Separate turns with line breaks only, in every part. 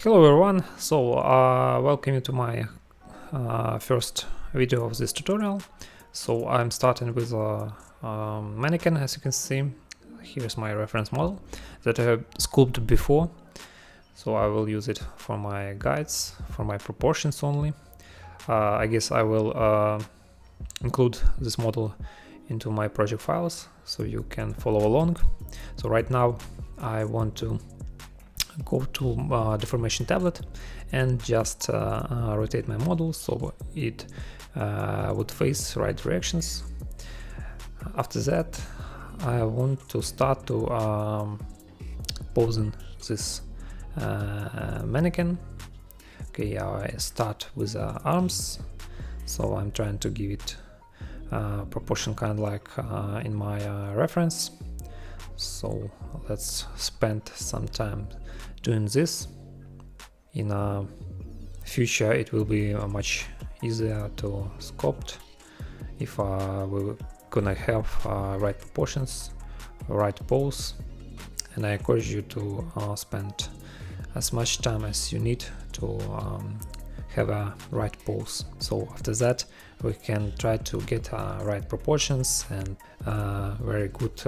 Hello everyone, so welcome you to my first video of this tutorial. So I'm starting with a mannequin. As you can see, here's my reference model that I have sculpted before. So I will use it for my guides, for my proportions only. I guess I will include this model into my project files so you can follow along. So right now I want to go to deformation tablet and just rotate my model so it would face right directions. After that I want to start to posing this mannequin. Okay, I start with arms, so I'm trying to give it proportion kind of like in my reference. So let's spend some time doing this. In future it will be much easier to sculpt if we're gonna have right proportions, right pose, and I encourage you to spend as much time as you need to have a right pose. So after that we can try to get right proportions and very good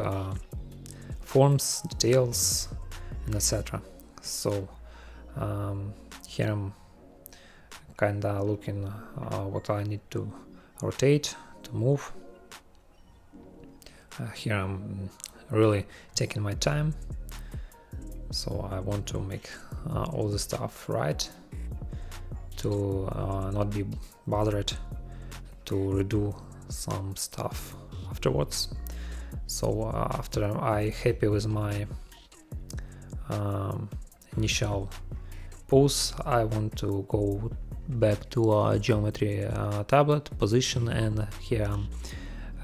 forms, details, and etc. So here I'm kinda looking what I need to rotate, to move. Here I'm really taking my time, so I want to make all the stuff right, to not be bothered to redo some stuff afterwards. So after I'm happy with my initial pose, I want to go back to a geometry tablet position, and here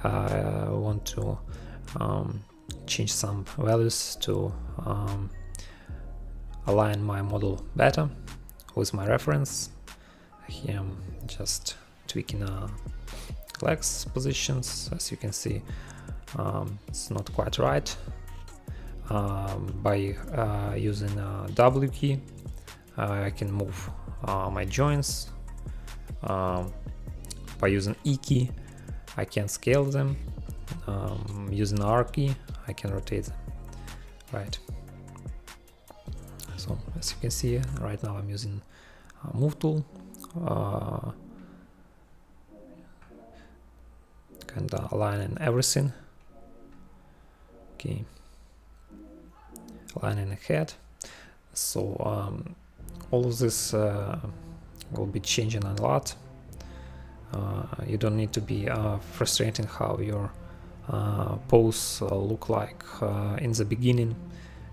I want to change some values to align my model better with my reference. Here I'm just tweaking legs positions. As you can see, it's not quite right. By using W key I can move my joints. By using E key I can scale them. Using R key I can rotate them. Right. So as you can see, right now I'm using move tool, kind of aligning everything. Okay, aligning ahead. So all of this will be changing a lot. You don't need to be frustrating how your pose look like in the beginning,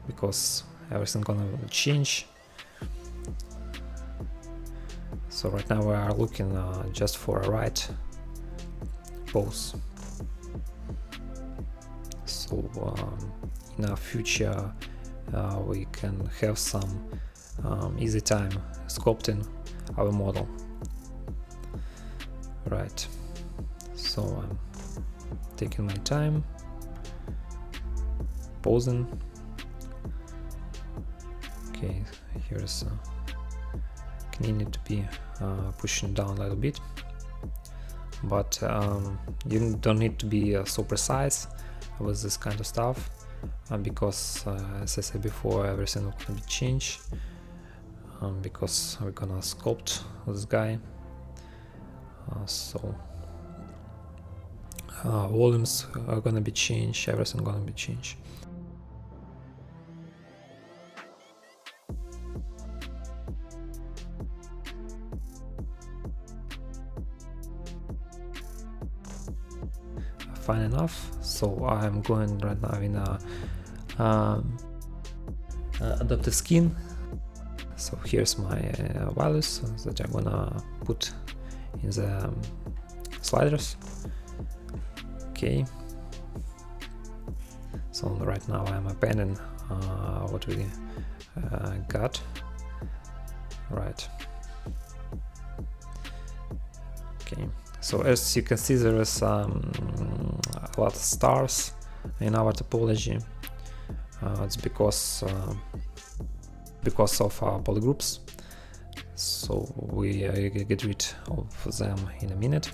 because everything gonna change. So right now we are looking just for a right pose. So in our future we can have some easy time sculpting our model. Right, so I'm taking my time, posing. Okay, here's need to be pushing down a little bit, but you don't need to be so precise with this kind of stuff, because as I said before, everything will gonna be changed, because we're gonna sculpt this guy. So volumes are gonna be changed, everything gonna be changed. Fine enough. So I'm going right now in a adaptive skin. So here's my values that I'm gonna put in the sliders. Okay, so right now I'm appending what we got. Right. Okay, so as you can see, there is a lot of stars in our topology. It's because because of polygroups. So we get rid of them in a minute.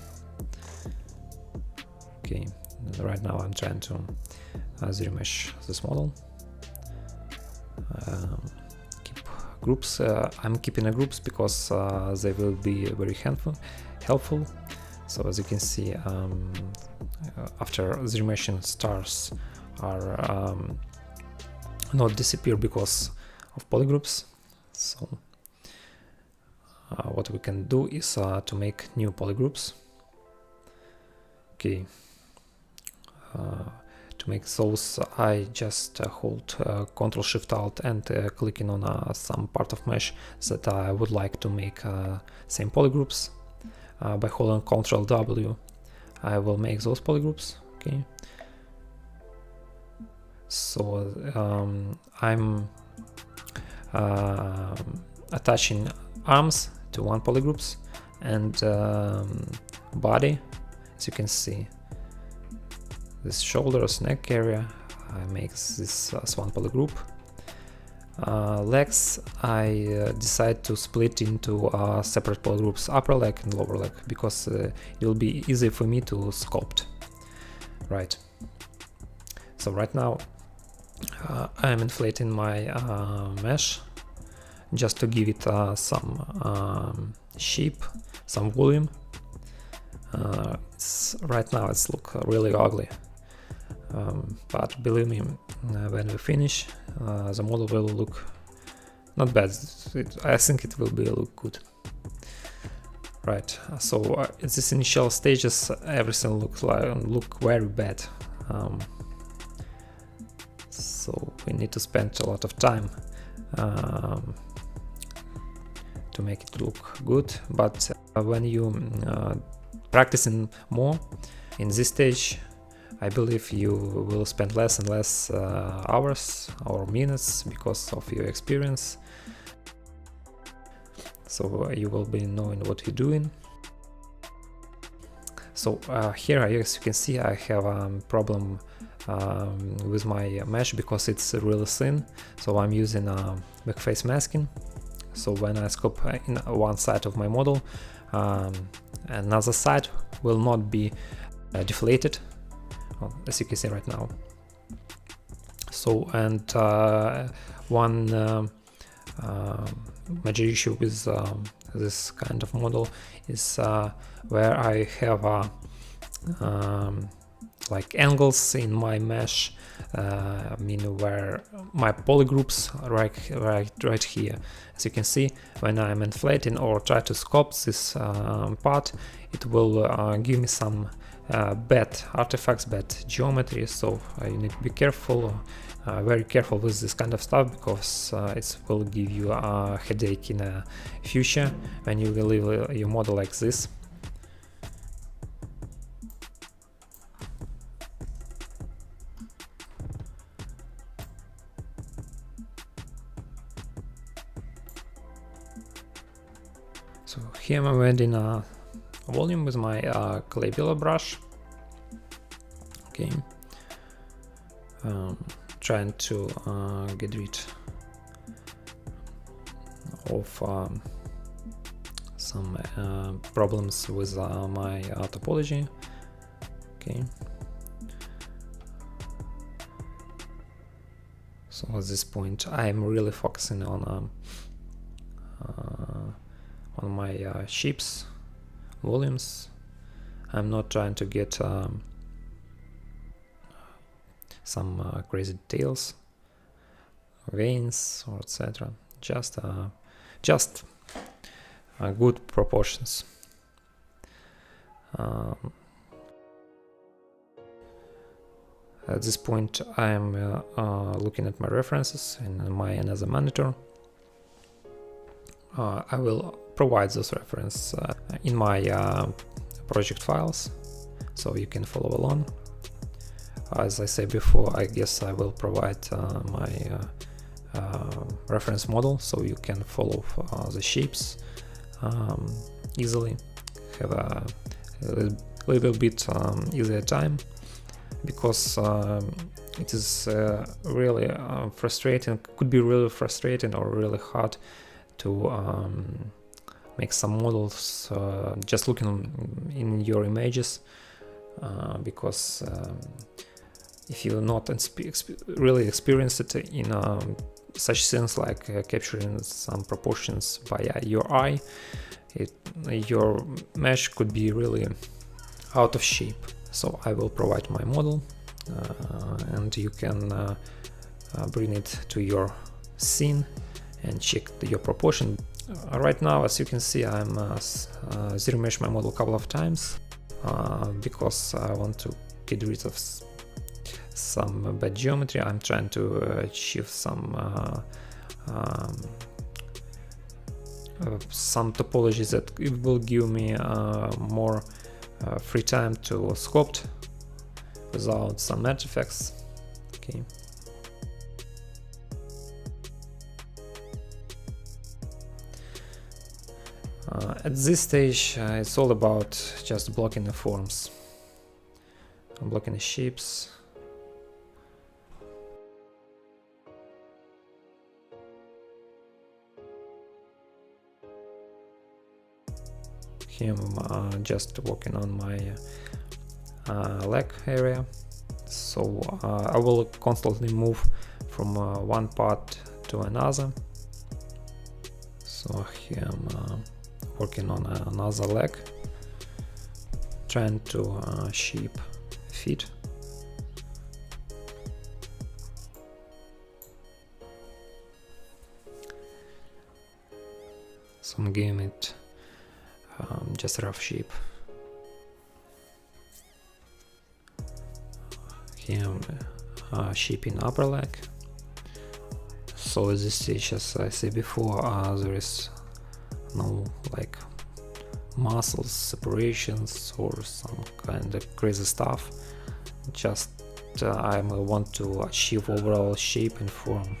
Okay, right now I'm trying to zero mesh this model. Keep groups. I'm keeping the groups because they will be very helpful. So as you can see, after zero meshing, stars are not disappear because of polygroups. So what we can do is to make new polygroups. Okay. To make those, I just hold Ctrl Shift Alt and clicking on some part of mesh that I would like to make same polygroups. By holding Ctrl W, I will make those polygroups. Okay. So I'm attaching arms to one polygroups and body, as you can see. This shoulders, neck area, I make this as one polygroup. Legs, I decide to split into separate polygroups, upper leg and lower leg, because it will be easy for me to sculpt. Right. So right now I'm inflating my mesh just to give it some shape, some volume. Right now it's look really ugly. But believe me, when we finish, the model will look not bad. I think it will be look good. Right. So at this initial stages, everything look very bad. So we need to spend a lot of time to make it look good. But when you practicing more in this stage, I believe you will spend less and less hours or minutes because of your experience. So you will be knowing what you're doing. So here, as you can see, I have a problem with my mesh because it's really thin. So I'm using backface masking. So when I scope in one side of my model, another side will not be deflated, as you can see right now. So, and one major issue with this kind of model is where I have like angles in my mesh, meaning where my polygroups are right here. As you can see, when I'm inflating or try to sculpt this part, it will give me some bad artifacts, bad geometry. So you need to be careful, very careful with this kind of stuff, because it will give you a headache in the future when you will leave your model like this. So here I'm adding a volume with my clay pillar brush. Okay, trying to get rid of some problems with my topology. Okay, so at this point I'm really focusing on my shapes, volumes. I'm not trying to get some crazy details, veins or etc. Just good proportions. At this point I'm looking at my references in my another monitor. I will provide those references in my project files, so you can follow along. As I said before, I guess I will provide my reference model, so you can follow the shapes easily, have a little bit easier time because it is really frustrating, could be really frustrating or really hard to make some models just looking in your images, because if you're not really experienced it in such things like capturing some proportions via your eye, your mesh could be really out of shape. So I will provide my model, and you can bring it to your scene and check your proportion. Right now, as you can see, I'm zero mesh my model a couple of times because I want to get rid of some bad geometry. I'm trying to achieve some topologies that it will give me more free time to sculpt without some artifacts. Okay. At this stage, it's all about just blocking the forms. I'm blocking the shapes. Here I'm just working on my leg area, so I will constantly move from one part to another. So here I'm working on another leg, trying to shape feet. So I'm giving it just a rough shape. Here I'm shaping upper leg. So at this stage, as I said before, there is no like muscles, separations, or some kind of crazy stuff. Just I want to achieve overall shape and form.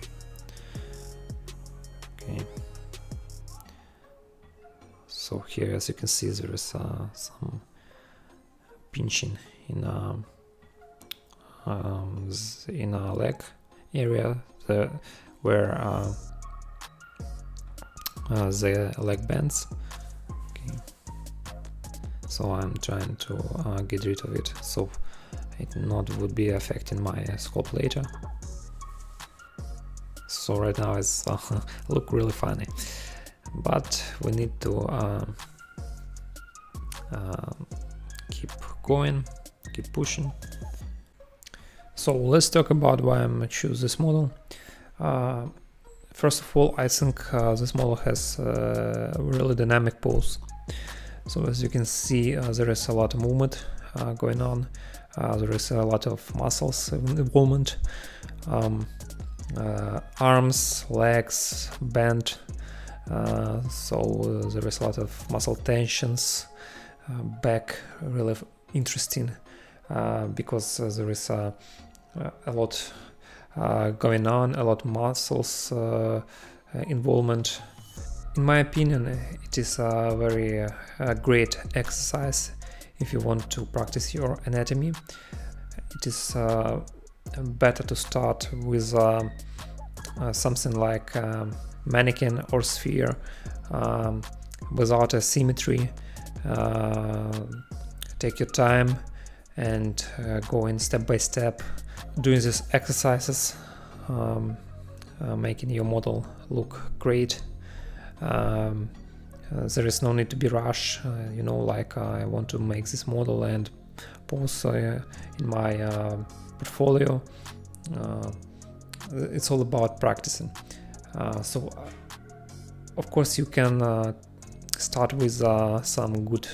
Okay. So here, as you can see, there is some pinching in a leg area where the leg bends. Okay. So I'm trying to get rid of it, so it not would be affecting my sculpt later. So right now it's look really funny, but we need to keep going, keep pushing. So let's talk about why I'm choose this model. First of all, I think this model has really dynamic pose. So as you can see, there is a lot of movement going on. There is a lot of muscles involvement. Arms, legs, bend. So there is a lot of muscle tensions. Back, really interesting because there is a lot going on, a lot of muscles involvement. In my opinion, it is a very great exercise if you want to practice your anatomy. It is better to start with something like mannequin or sphere without a symmetry. Take your time and go in step by step, doing these exercises, making your model look great. There is no need to be rushed, you know, like I want to make this model and post in my portfolio. It's all about practicing. So of course you can start with some good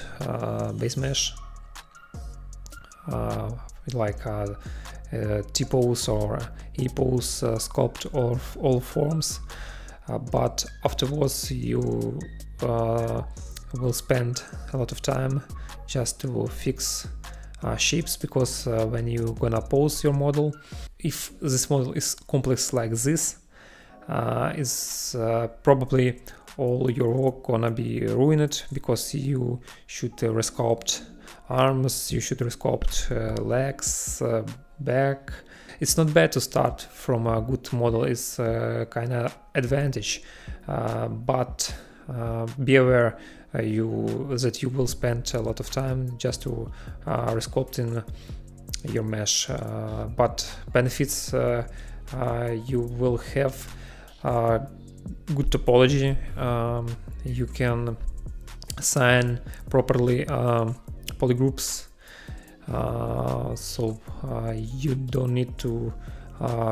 base mesh, like T-pose or E-pose sculpt of all forms, but afterwards you will spend a lot of time just to fix shapes, because when you're gonna pose your model, if this model is complex like this, is probably all your work gonna be ruined, because you should resculpt arms, you should resculpt legs, back. It's not bad to start from a good model, it's kind of advantage, but be aware that you will spend a lot of time just to resculpting your mesh, but benefits, you will have good topology, you can assign properly polygroups, so you don't need to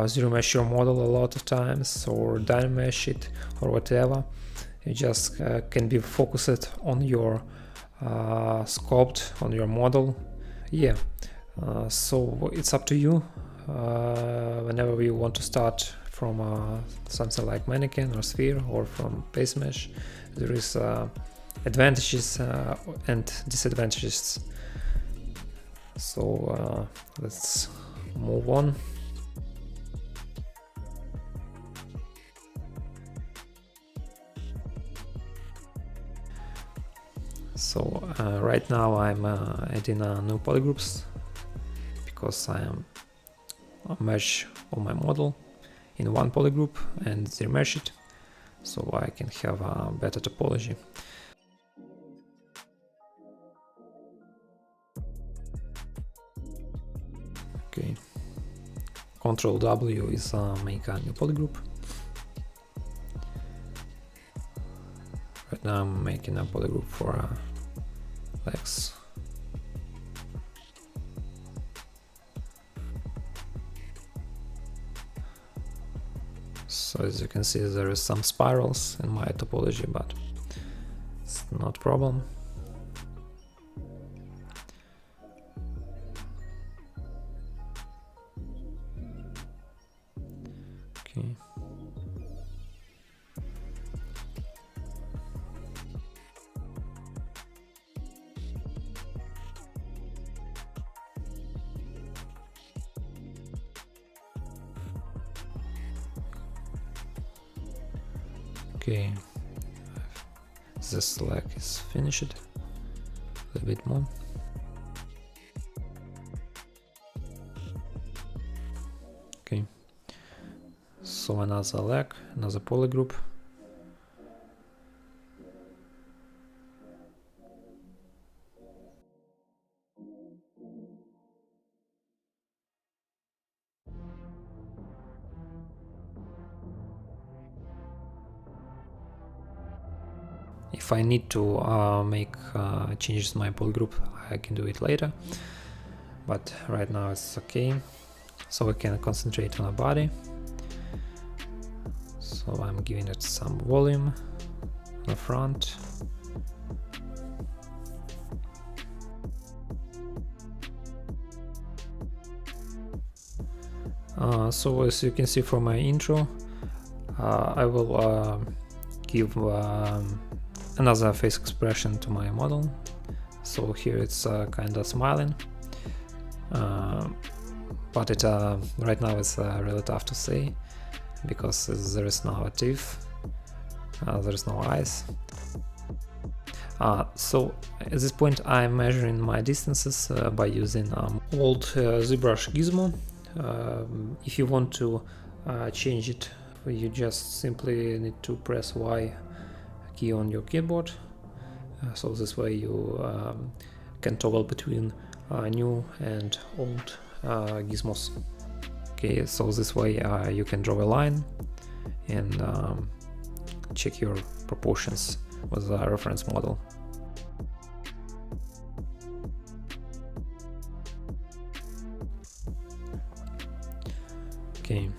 zero mesh your model a lot of times or dynamesh it or whatever. You just can be focused on your sculpt, on your model. Yeah, so it's up to you. Whenever you want to start from something like mannequin or sphere or from base mesh, there is advantages and disadvantages. So let's move on. So right now I'm adding new polygroups because I am mesh all my model in one polygroup and zero mesh it, so I can have a better topology. Okay, Control W is make a new polygroup. Right now I'm making a polygroup for legs. So as you can see, there is some spirals in my topology, but it's not a problem. Okay. Okay, this leg is finished, a little bit more. Okay, so another leg, another polygroup. If I need to make changes to my polygroup, I can do it later, but right now it's okay. So I can concentrate on the body. So I'm giving it some volume on the front. So as you can see from my intro, I will give another face expression to my model. So here it's kind of smiling, but it right now it's really tough to say because there is no teeth, there is no eyes. So at this point I'm measuring my distances by using old ZBrush gizmo. If you want to change it, you just simply need to press Y key on your keyboard, so this way you can toggle between new and old gizmos. Okay, so this way you can draw a line and check your proportions with the reference model. Okay,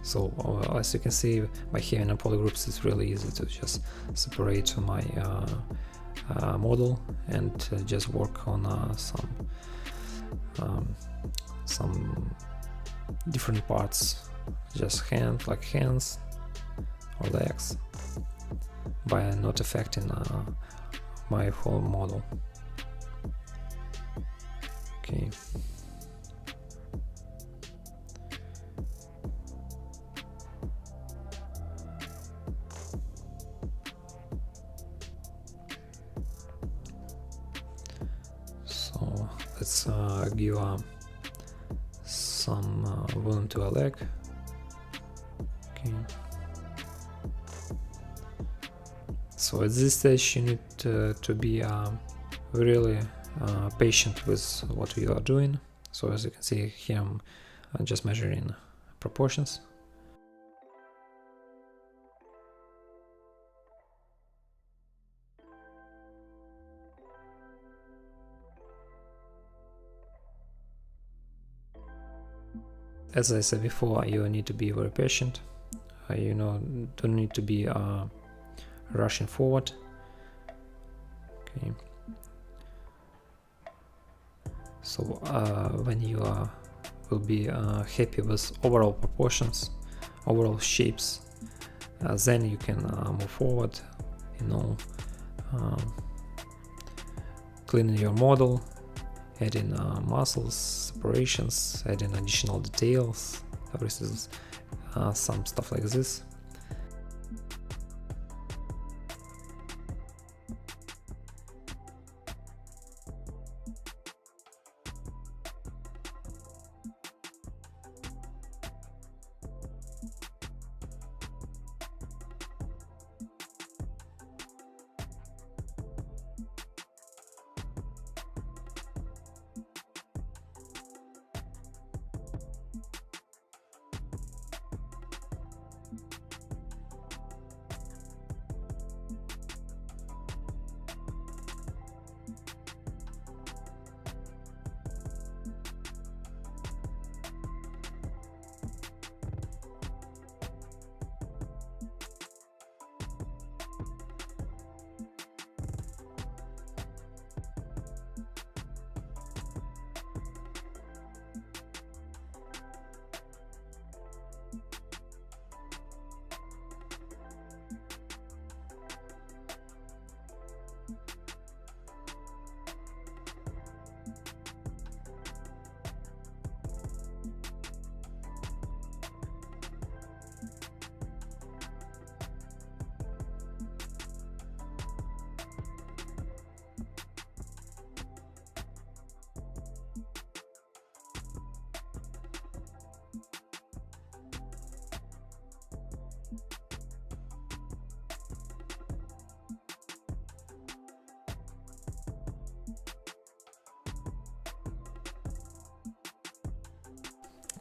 so as you can see, by having a polygroups, it's really easy to just separate my model and just work on some different parts, just like hands or legs, by not affecting my whole model. Okay. let's give some volume to a leg. Okay. So at this stage you need to be really patient with what you are doing. So as you can see here, I'm just measuring proportions. As I said before, you need to be very patient. You know, don't need to be rushing forward. Okay. So when you will be happy with overall proportions, overall shapes, then you can move forward. You know, cleaning your model, adding muscles, separations, adding additional details, everything, some stuff like this.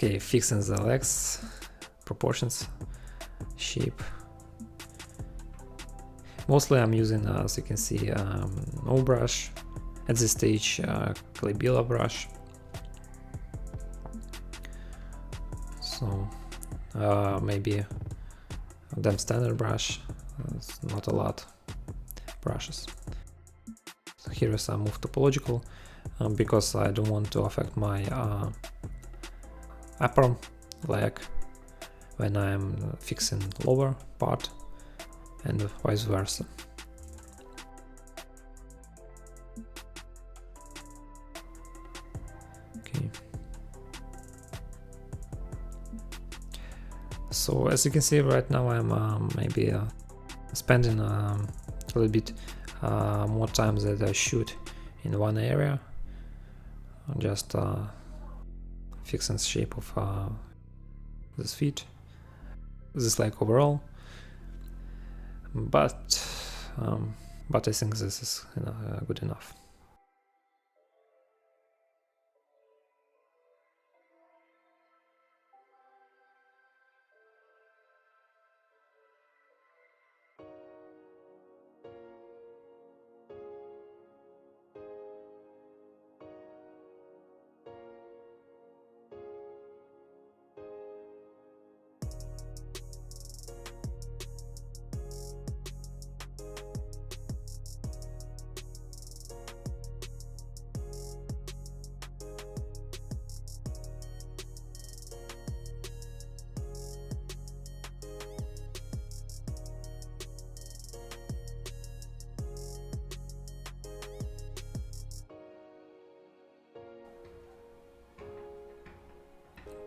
Okay, fixing the legs, proportions, shape. Mostly I'm using, as you can see, no brush. At this stage, Klebila brush. So maybe Dam Standard brush. It's not a lot brushes. So here is a move topological because I don't want to affect my upper leg when I'm fixing lower part and vice versa. Okay. So as you can see right now I'm maybe spending a little bit more time than I should in one area, just fixing the shape of this feet, this leg overall, but I think this is good enough.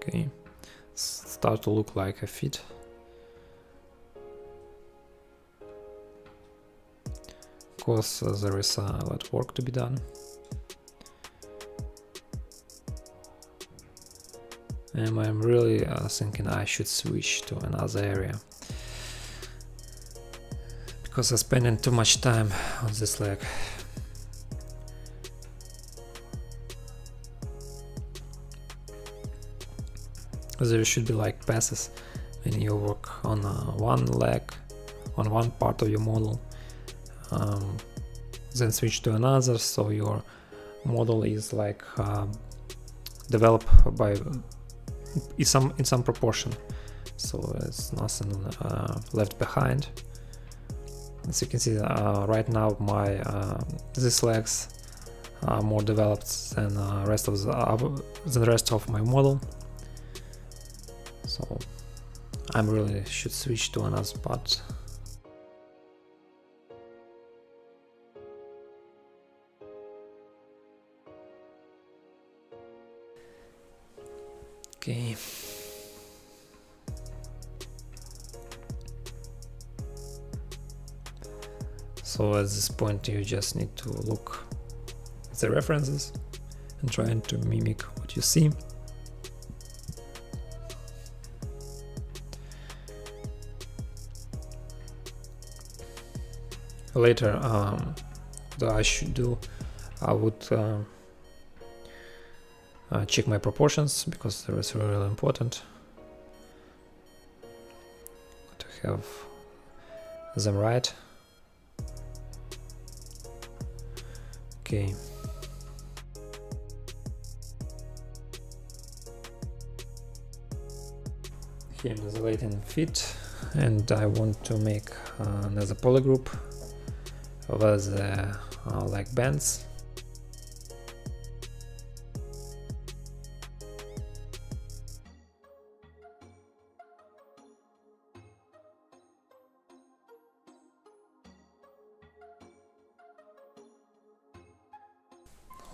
Okay, start to look like a fit. Of course, there is a lot of work to be done. and I'm really thinking I should switch to another area, because I'm spending too much time on this leg. There should be like passes when you work on one leg, on one part of your model, then switch to another, so your model is like developed by in some proportion, so it's nothing left behind. As you can see, right now my these legs are more developed than the rest of my model. So I really should switch to another spot. Okay. So at this point you just need to look at the references and trying to mimic what you see. Later, what I should do, I would check my proportions, because that is really important to have them right. Okay. Here is the latent fit, and I want to make another polygroup over the leg bands.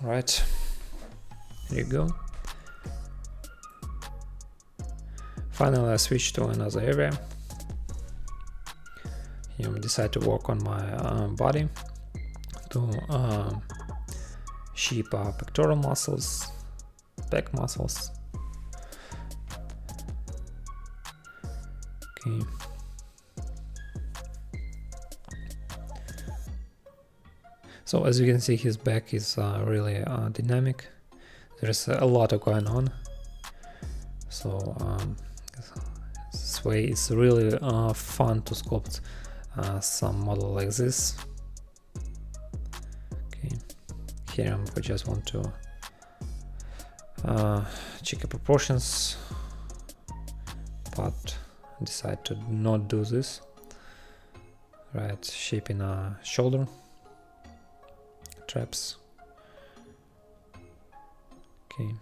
Alright, here you go. Finally I switch to another area. Here I decide to work on my body to shape pectoral muscles, back muscles. Okay. So as you can see, his back is really dynamic. There's a lot of going on. So this way it's really fun to sculpt some model like this. Okay, here I just want to check the proportions, but decide to not do this. Right, shaping a shoulder, traps. Okay.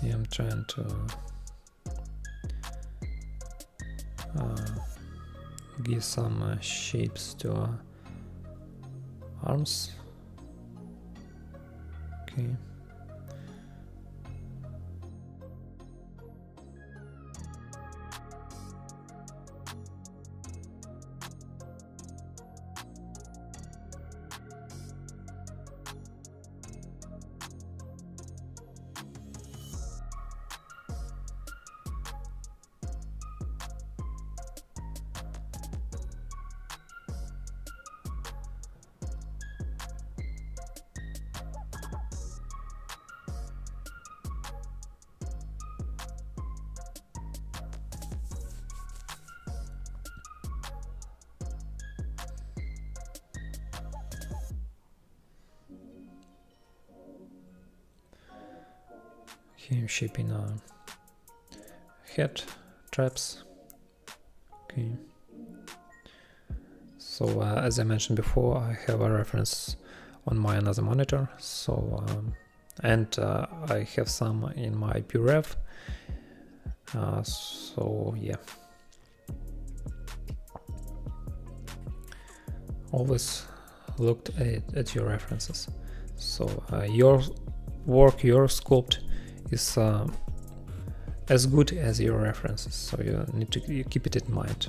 Here I'm trying to give some shapes to arms. Okay. Here I'm shaping a head, traps. Okay. So as I mentioned before, I have a reference on my another monitor. So and I have some in my PureRev. So yeah. Always looked at your references. So your work, your sculpt is as good as your references, so you need to keep it in mind.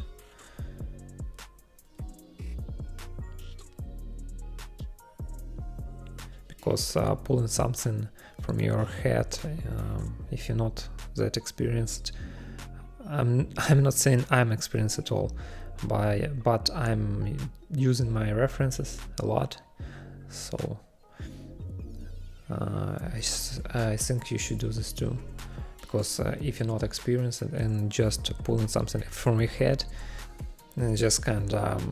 Because pulling something from your head, if you're not that experienced, I'm not saying I'm experienced at all, but I'm using my references a lot, so I think you should do this too. Because if you're not experienced and just pulling something from your head and just kind of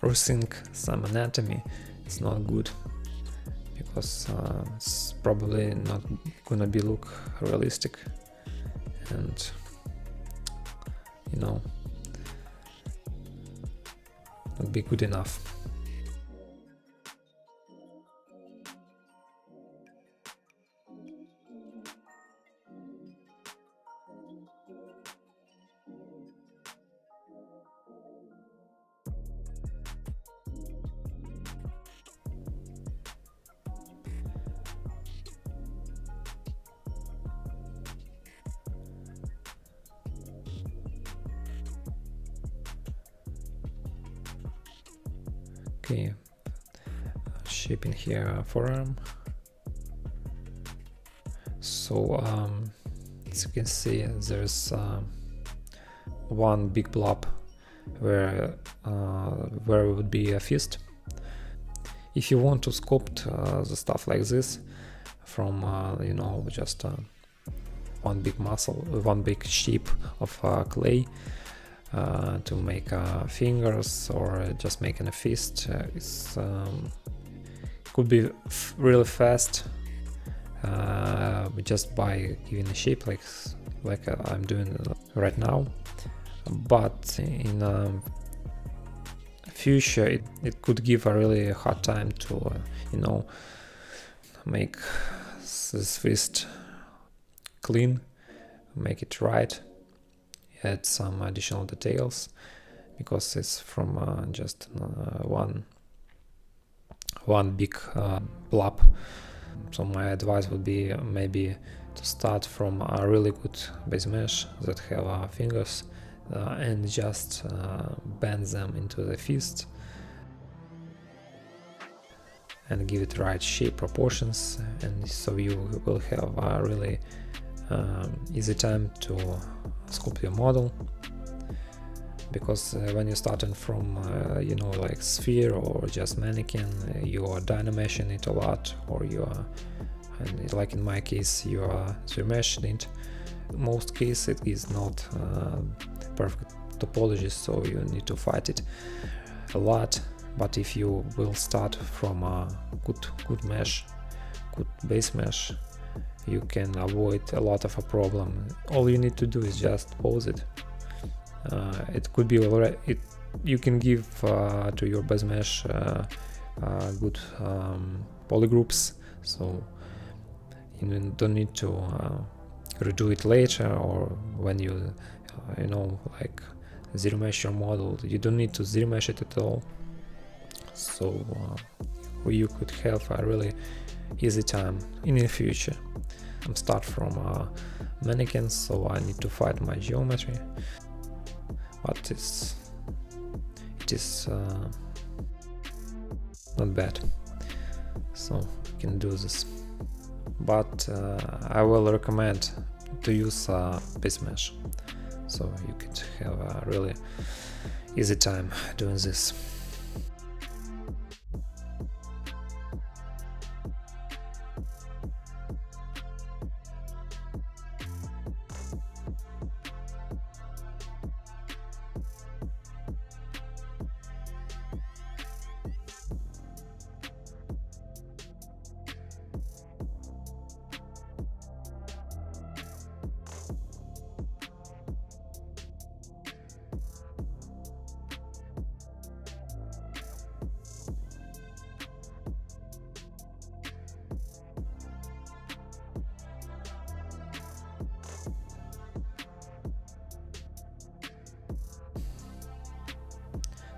rethink some anatomy, it's not good, because it's probably not gonna be look realistic, and you know, not be good enough. Okay, shaping here forearm. So as you can see, there's one big blob where would be a fist. If you want to sculpt the stuff like this from you know, just one big muscle, one big shape of clay, to make fingers or just making a fist, could be really fast just by giving a shape like I'm doing right now. But in future it could give a really hard time to you know, make this fist clean, make it right, add some additional details, because it's from just one big blob. So my advice would be maybe to start from a really good base mesh that have fingers and just bend them into the fist and give it right shape, proportions, and so you will have a really easy time to sculpt your model. Because when you're starting from you know, like sphere or just mannequin, you are dynameshing it a lot, or you are, and like in my case, you are remeshing it. In most cases it is not perfect topology, so you need to fight it a lot. But if you will start from a good mesh, good base mesh, you can avoid a lot of a problem. All you need to do is just pose it. It could be already, you can give to your base mesh good polygroups, so you don't need to redo it later, or when you you know, like zero mesh your model, you don't need to zero mesh it at all. So you could have a really easy time in the future. I'm start from mannequins, so I need to fight my geometry, but it is not bad, so you can do this. But I will recommend to use base mesh, so you could have a really easy time doing this.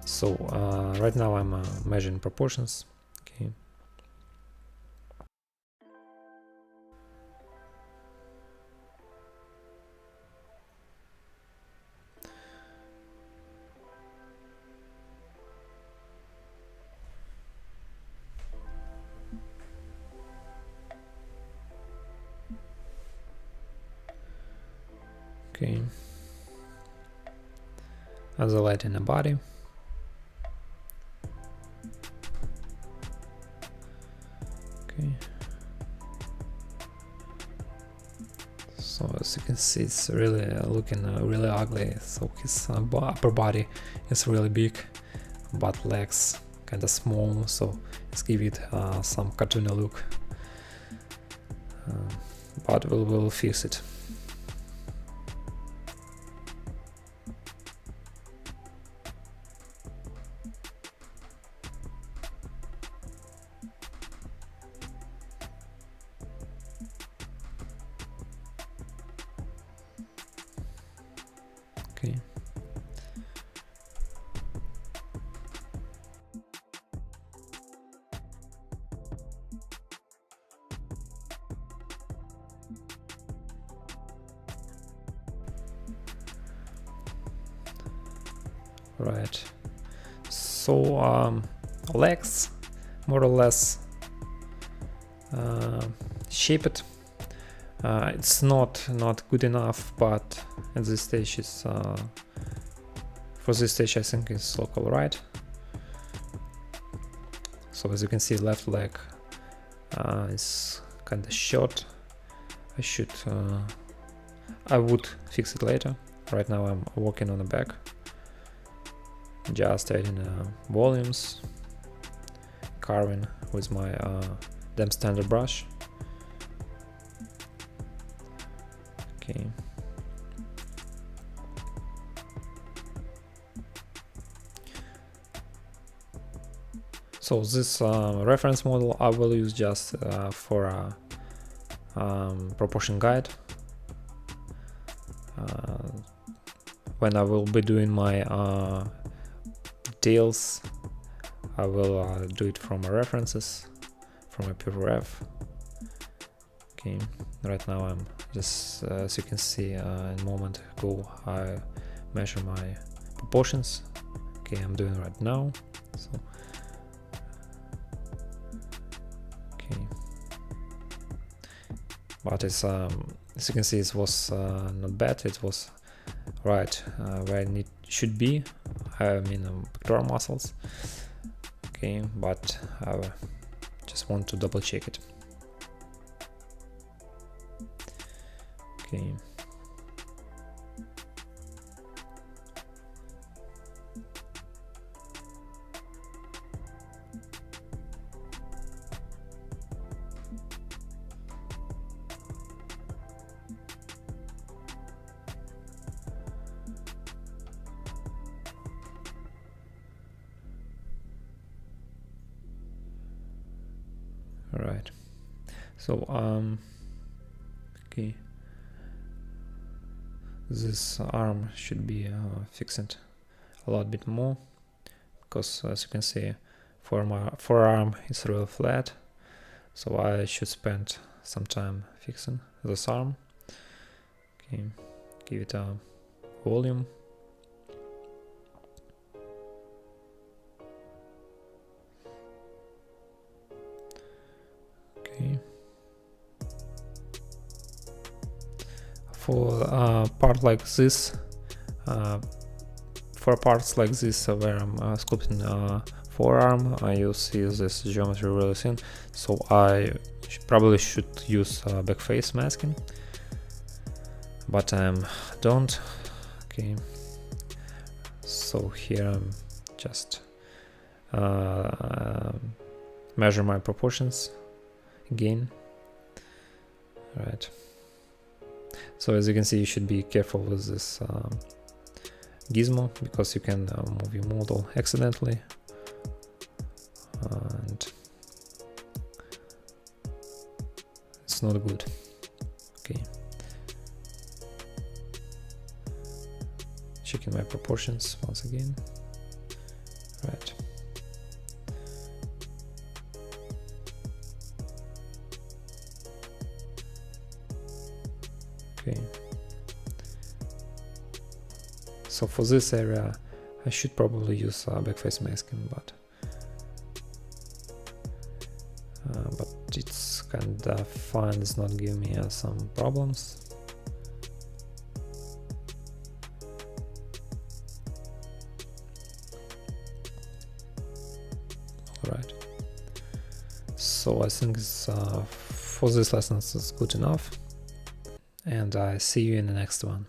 So right now I'm measuring proportions. Okay. As a light in the body. Okay. So as you can see, it's really looking really ugly. So his upper body is really big, but legs kind of small. So let's give it some cartoony look. But we'll fix it. Okay. Right. So legs more or less shaped. It's not good enough, but at this stage is for this stage I think it's local right. So as you can see, left leg is kind of short. I would fix it later. Right now I'm working on the back, just adding volumes, carving with my damn standard brush. Okay. So this reference model I will use just for a proportion guide. When I will be doing my details, I will do it from my references, from a pure ref. Okay, right now I'm just, as you can see, in a moment ago I measure my proportions. Okay, I'm doing right now. So okay, but it's as you can see, it was not bad. It was right where it should be. I mean pectoral muscles. Okay, but I just want to double check it. Okay. All right. So okay. This arm should be fixed a lot bit more, because as you can see, forearm is really flat, so I should spend some time fixing this arm. Okay, give it a volume. Okay. For part like this, for parts like this where I'm sculpting forearm, I use this geometry really thin, so I probably should use backface masking, but I don't. Okay, so here I'm just measure my proportions again. All right. So as you can see, you should be careful with this gizmo, because you can move your model accidentally, and it's not good. Okay, checking my proportions once again. Right. Okay. So for this area, I should probably use backface masking, but it's kind of fine. It's not giving me some problems. alright. So I think for this lesson it's good enough, and I see you in the next one.